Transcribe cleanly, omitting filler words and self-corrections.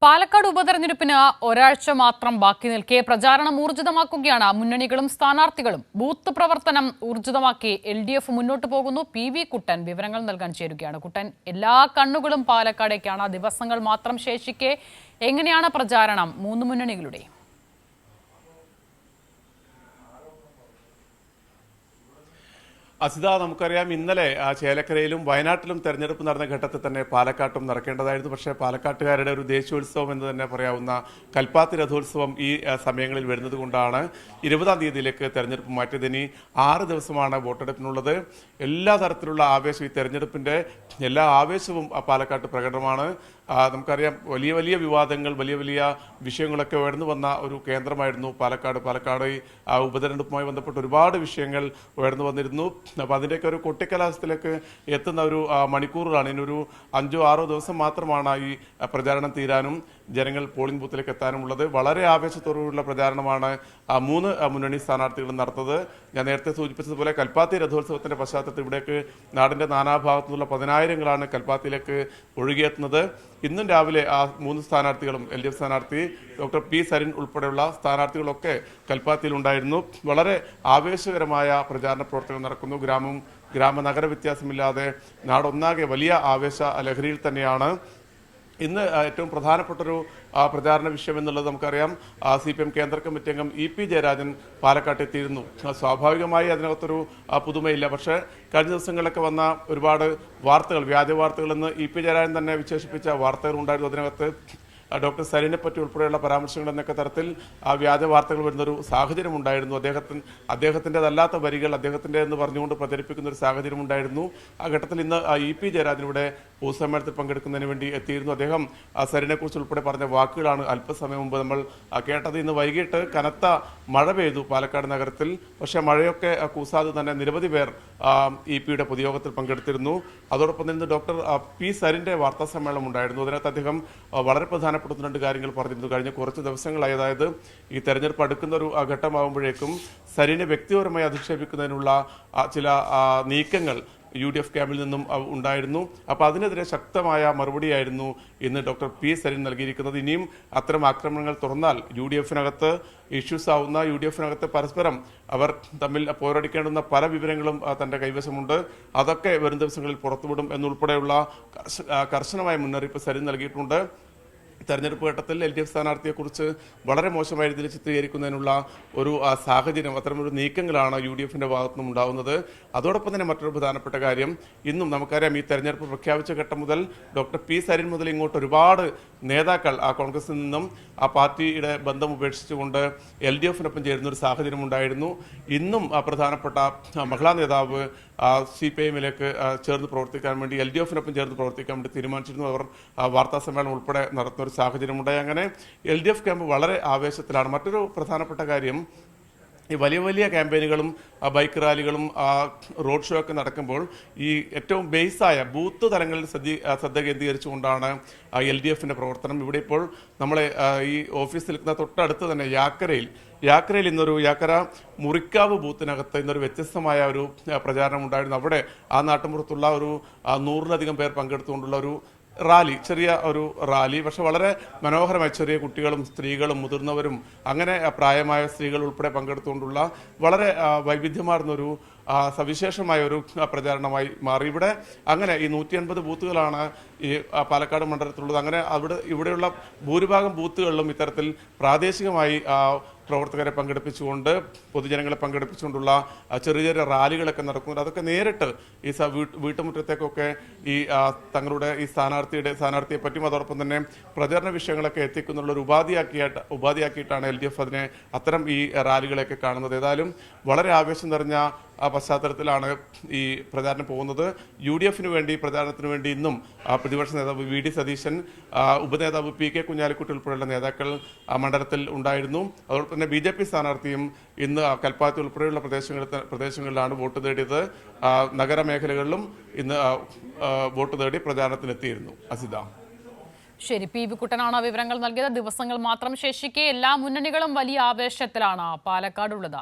പാലക്കാട് ഉപതെരഞ്ഞെടുപ്പിന് ഒരാഴ്ച മാത്രം ബാക്കി നിൽക്കെ പ്രചാരണം ഊർജിതമാക്കുകയാണ് മുന്നണികളും സ്ഥാനാർത്ഥികളും. ബൂത്ത് പ്രവർത്തനം ഊർജിതമാക്കി LDF മുന്നോട്ട് പോകുന്നു. PV കുട്ടൻ വിവരങ്ങൾ നൽകാൻ ചേരുകയാണ്. കുട്ടൻ, എല്ലാ കണ്ണുകളും പാലക്കാടേക്കാണ്. ദിവസങ്ങൾ മാത്രം ശേഷിക്കെ എങ്ങനെയാണ് പ്രചാരണം മൂന്ന് മുന്നണികളുടെ? അസിത, നമുക്കറിയാം ഇന്നലെ ചേലക്കരയിലും വയനാട്ടിലും തെരഞ്ഞെടുപ്പ് നടന്ന ഘട്ടത്തിൽ തന്നെ പാലക്കാട്ടും നടക്കേണ്ടതായിരുന്നു. പക്ഷേ പാലക്കാട്ടുകാരുടെ ഒരു ദേശീയോത്സവം എന്ന് തന്നെ പറയാവുന്ന കൽപ്പാത്തി രഥോത്സവം ഈ സമയങ്ങളിൽ വരുന്നത് കൊണ്ടാണ് 20-ാം തീയതിയിലേക്ക് തെരഞ്ഞെടുപ്പ് മാറ്റിയത്. ഇനി 6 ദിവസമാണ് വോട്ടെടുപ്പിനുള്ളത്. എല്ലാ തരത്തിലുള്ള ആവേശം, ഈ തെരഞ്ഞെടുപ്പിന്റെ എല്ലാ ആവേശവും പാലക്കാട്ട് പ്രകടമാണ്. നമുക്കറിയാം വലിയ വലിയ വിവാദങ്ങൾ, വലിയ വലിയ വിഷയങ്ങളൊക്കെ ഉയർന്നു വന്ന ഒരു കേന്ദ്രമായിരുന്നു പാലക്കാട്. ഉപതെരഞ്ഞെടുപ്പുമായി ബന്ധപ്പെട്ട് ഒരുപാട് വിഷയങ്ങൾ ഉയർന്നു വന്നിരുന്നു. അപ്പോൾ അതിൻ്റെയൊക്കെ ഒരു കൊട്ടിക്കലാശത്തിലേക്ക് എത്തുന്ന ഒരു മണിക്കൂറുകളാണ്. ഇനിയൊരു 5-6 ദിവസം മാത്രമാണ് ഈ പ്രചാരണം തീരാനും ജനങ്ങൾ പോളിംഗ് ബൂത്തിലേക്ക് എത്താനുമുള്ളത്. വളരെ ആവേശത്തോടുള്ള പ്രചാരണമാണ് 3 മുന്നണി സ്ഥാനാർത്ഥികളും നടത്തുന്നത്. ഞാൻ നേരത്തെ സൂചിപ്പിച്ചതുപോലെ കൽപ്പാത്തി രഥോത്സവത്തിന്റെ പശ്ചാത്തലത്തിൽ ഇവിടേക്ക് നാടിന്റെ നാനാഭാഗത്തു നിന്നുള്ള 10,000-ങ്ങളാണ് കൽപ്പാത്തിയിലേക്ക് ഒഴുകിയെത്തുന്നത്. ഇന്നും രാവിലെ ആ 3 സ്ഥാനാർത്ഥികളും LDF സ്ഥാനാർത്ഥി ഡോക്ടർ P. സരിൻ ഉൾപ്പെടെയുള്ള സ്ഥാനാർത്ഥികളൊക്കെ കൽപ്പാത്തിയിൽ ഉണ്ടായിരുന്നു. വളരെ ആവേശകരമായ പ്രചാരണ പ്രവർത്തനങ്ങൾ നടക്കുന്നു. ഗ്രാമ-നഗര വ്യത്യാസമില്ലാതെ നാടൊന്നാകെ വലിയ ആവേശ ലഹരിയിൽ തന്നെയാണ്. ഇന്ന് ഏറ്റവും പ്രധാനപ്പെട്ടൊരു പ്രചാരണ വിഷയം എന്നുള്ളത് നമുക്കറിയാം. CPM കേന്ദ്ര കമ്മിറ്റി അംഗം EP ജയരാജൻ പാലക്കാട്ട് എത്തിയിരുന്നു. സ്വാഭാവികമായി അതിനകത്തൊരു പുതുമയില്ല. പക്ഷേ കഴിഞ്ഞ ദിവസങ്ങളിലൊക്കെ വന്ന ഒരുപാട് വാർത്തകൾ, വ്യാജ വാർത്തകൾ എന്ന് EP ജയരാജൻ തന്നെ വിശേഷിപ്പിച്ച വാർത്തകൾ ഉണ്ടായിരുന്നു. അതിനകത്ത് ഡോക്ടർ സരിനെ പറ്റി ഉൾപ്പെടെയുള്ള പരാമർശങ്ങൾ എന്നൊക്കെ തരത്തിൽ വ്യാജ വാർത്തകൾ വരുന്നൊരു സാഹചര്യം ഉണ്ടായിരുന്നു. അദ്ദേഹത്തിൻ്റെതല്ലാത്ത വരികൾ അദ്ദേഹത്തിൻ്റെ എന്ന് പറഞ്ഞുകൊണ്ട് പ്രചരിപ്പിക്കുന്ന ഒരു സാഹചര്യം ഉണ്ടായിരുന്നു. ആ ഘട്ടത്തിൽ ഇന്ന് EP ജയരാജൻ ഇവിടെ പൊതുസമ്മേളനത്തിൽ പങ്കെടുക്കുന്നതിന് വേണ്ടി എത്തിയിരുന്നു. അദ്ദേഹം സരിനെക്കുറിച്ച് ഉൾപ്പെടെ പറഞ്ഞ വാക്കുകളാണ് അല്പസമയം മുമ്പ് നമ്മൾ കേട്ടത്. ഇന്ന് വൈകിട്ട് കനത്ത മഴ പെയ്തു പാലക്കാട് നഗരത്തിൽ. പക്ഷേ മഴയൊക്കെ കൂസാതെ തന്നെ നിരവധി പേർ EP പൊതുയോഗത്തിൽ പങ്കെടുത്തിരുന്നു. അതോടൊപ്പം തന്നെ ഡോക്ടർ P. സരിൻ്റെ വാർത്താ സമ്മേളനം ഉണ്ടായിരുന്നു. അതിനകത്ത് അദ്ദേഹം വളരെ പ്രധാനപ്പെടുന്ന 2 കാര്യങ്ങൾ പറഞ്ഞിരുന്നു. കഴിഞ്ഞ കുറച്ച് ദിവസങ്ങളായി, അതായത് ഈ തെരഞ്ഞെടുപ്പ് അടുക്കുന്ന ഒരു ഘട്ടമാകുമ്പോഴേക്കും സരിനെ വ്യക്തിപരമായി അധിക്ഷേപിക്കുന്നതിനുള്ള ചില നീക്കങ്ങൾ UDF ക്യാമ്പിൽ നിന്നും ഉണ്ടായിരുന്നു. അപ്പോൾ അതിനെതിരെ ശക്തമായ മറുപടിയായിരുന്നു ഇന്ന് ഡോക്ടർ P. സരിൻ നൽകിയിരിക്കുന്നത്. ഇനിയും അത്തരം ആക്രമണങ്ങൾ തുറന്നാൽ UDFനകത്ത് ഇഷ്യൂസ് ആവുന്ന, UDFനകത്ത് പരസ്പരം അവർ തമ്മിൽ പോരടിക്കേണ്ടുന്ന പല വിവരങ്ങളും തൻ്റെ കൈവശമുണ്ട്. അതൊക്കെ വരും ദിവസങ്ങളിൽ പുറത്തുവിടും എന്നുൾപ്പെടെയുള്ള കർശനമായ മുന്നറിയിപ്പ് സരിൻ നൽകിയിട്ടുണ്ട്. തെരഞ്ഞെടുപ്പ് ഘട്ടത്തിൽ LDF സ്ഥാനാർത്ഥിയെക്കുറിച്ച് വളരെ മോശമായ രീതിയിൽ ചിത്രീകരിക്കുന്നതിനുള്ള ഒരു സാഹചര്യം, അത്തരമൊരു നീക്കങ്ങളാണ് UDFന്റെ ഭാഗത്തുനിന്നും ഉണ്ടാകുന്നത്. അതോടൊപ്പം തന്നെ മറ്റൊരു പ്രധാനപ്പെട്ട കാര്യം, ഇന്നും നമുക്കറിയാം ഈ തെരഞ്ഞെടുപ്പ് പ്രഖ്യാപിച്ച ഘട്ടം മുതൽ ഡോക്ടർ P. സരിൻ മുതൽ ഇങ്ങോട്ട് ഒരുപാട് നേതാക്കൾ കോൺഗ്രസിൽ നിന്നും ആ പാർട്ടിയുടെ ബന്ധം ഉപേക്ഷിച്ചുകൊണ്ട് LDFനൊപ്പം ചേരുന്ന ഒരു സാഹചര്യം ഉണ്ടായിരുന്നു. ഇന്നും പ്രധാനപ്പെട്ട മഹിളാ നേതാവ് CPIMലേക്ക് ചേർന്ന് പ്രവർത്തിക്കാൻ വേണ്ടി, LDFനൊപ്പം ചേർന്ന് പ്രവർത്തിക്കാൻ വേണ്ടി തീരുമാനിച്ചിരുന്നു. അവർ വാർത്താ സമ്മേളനം ഉൾപ്പെടെ നടത്തുന്ന ഒരു സാഹചര്യമുണ്ടായി. അങ്ങനെ LDF ക്യാമ്പ് വളരെ ആവേശത്തിലാണ്. മറ്റൊരു പ്രധാനപ്പെട്ട കാര്യം, ഈ വലിയ വലിയ ക്യാമ്പയിനുകളും ബൈക്ക് റാലികളും റോഡ് ഷോ ഒക്കെ നടക്കുമ്പോൾ ഈ ഏറ്റവും ബേസായ ബൂത്ത് തലങ്ങളിൽ ശ്രദ്ധ കേന്ദ്രീകരിച്ചുകൊണ്ടാണ് LDFന്റെ പ്രവർത്തനം. ഇവിടെ ഇപ്പോൾ നമ്മളെ ഈ ഓഫീസിൽ നിൽക്കുന്ന തൊട്ടടുത്ത് തന്നെ യാക്കരയിൽ ഇന്നൊരു യാക്കര മുറിക്കാവ് ബൂത്തിനകത്ത് ഇന്നൊരു വ്യത്യസ്തമായ ഒരു പ്രചാരണം ഉണ്ടായിരുന്നു. അവിടെ ആ നാട്ടുമ്പുറത്തുള്ള ഒരു 100-ലധികം പേർ പങ്കെടുത്തുകൊണ്ടുള്ള ഒരു റാലി, ചെറിയ ഒരു റാലി, പക്ഷെ വളരെ മനോഹരമായി ചെറിയ കുട്ടികളും സ്ത്രീകളും മുതിർന്നവരും അങ്ങനെ പ്രായമായ സ്ത്രീകൾ ഉൾപ്പെടെ പങ്കെടുത്തുകൊണ്ടുള്ള വളരെ വൈവിധ്യമാർന്നൊരു സവിശേഷമായ ഒരു പ്രചാരണമായി മാറി. ഇവിടെ അങ്ങനെ ഈ 150 ബൂത്തുകളാണ് ഈ പാലക്കാട് മണ്ഡലത്തിലുള്ളത്. അങ്ങനെ ഇവിടെയുള്ള ഭൂരിഭാഗം ബൂത്തുകളിലും ഇത്തരത്തിൽ പ്രാദേശികമായി പ്രവർത്തകരെ പങ്കെടുപ്പിച്ചുകൊണ്ട്, പൊതുജനങ്ങളെ പങ്കെടുപ്പിച്ചുകൊണ്ടുള്ള ചെറിയ ചെറിയ റാലികളൊക്കെ നടക്കുന്നുണ്ട്. അതൊക്കെ നേരിട്ട് ഈ വീട്ടുമുറ്റത്തേക്കൊക്കെ ഈ തങ്ങളുടെ ഈ സ്ഥാനാർത്ഥിയെ പറ്റിയും അതോടൊപ്പം തന്നെ പ്രചരണ വിഷയങ്ങളൊക്കെ എത്തിക്കുന്നുള്ള ഒരു ഉപാധിയാക്കിയിട്ടാണ് LDF അത്തരം ഈ റാലികളെയൊക്കെ കാണുന്നത്. ഏതായാലും വളരെ ആവേശം നിറഞ്ഞ പശ്ചാത്തലത്തിലാണ് ഈ പ്രചാരണം പോകുന്നത്. UDFന് വേണ്ടി, പ്രചാരണത്തിന് വേണ്ടി ഇന്നും പ്രതിപക്ഷ നേതാവ് VD സതീശൻ, ഉപനേതാവ് PK കുഞ്ഞാലിക്കുട്ടി ഉൾപ്പെടെയുള്ള നേതാക്കൾ മണ്ഡലത്തിൽ ഉണ്ടായിരുന്നു. അതോടൊപ്പം തന്നെ BJP സ്ഥാനാർത്ഥിയും ഇന്ന് കൽപ്പാത്തി ഉൾപ്പെടെയുള്ള പ്രദേശങ്ങളിലാണ് വോട്ട് തേടിയത്. നഗരമേഖലകളിലും ഇന്ന് വോട്ട് തേടി പ്രചാരണത്തിനെത്തിയിരുന്നു. അസിത, ശരി, PV കുട്ടനാണ് വിവരങ്ങൾ നൽകിയത്. ദിവസങ്ങൾ മാത്രം ശേഷിക്കെ എല്ലാ മുന്നണികളും വലിയ ആവേശത്തിലാണ് പാലക്കാടുള്ളത്.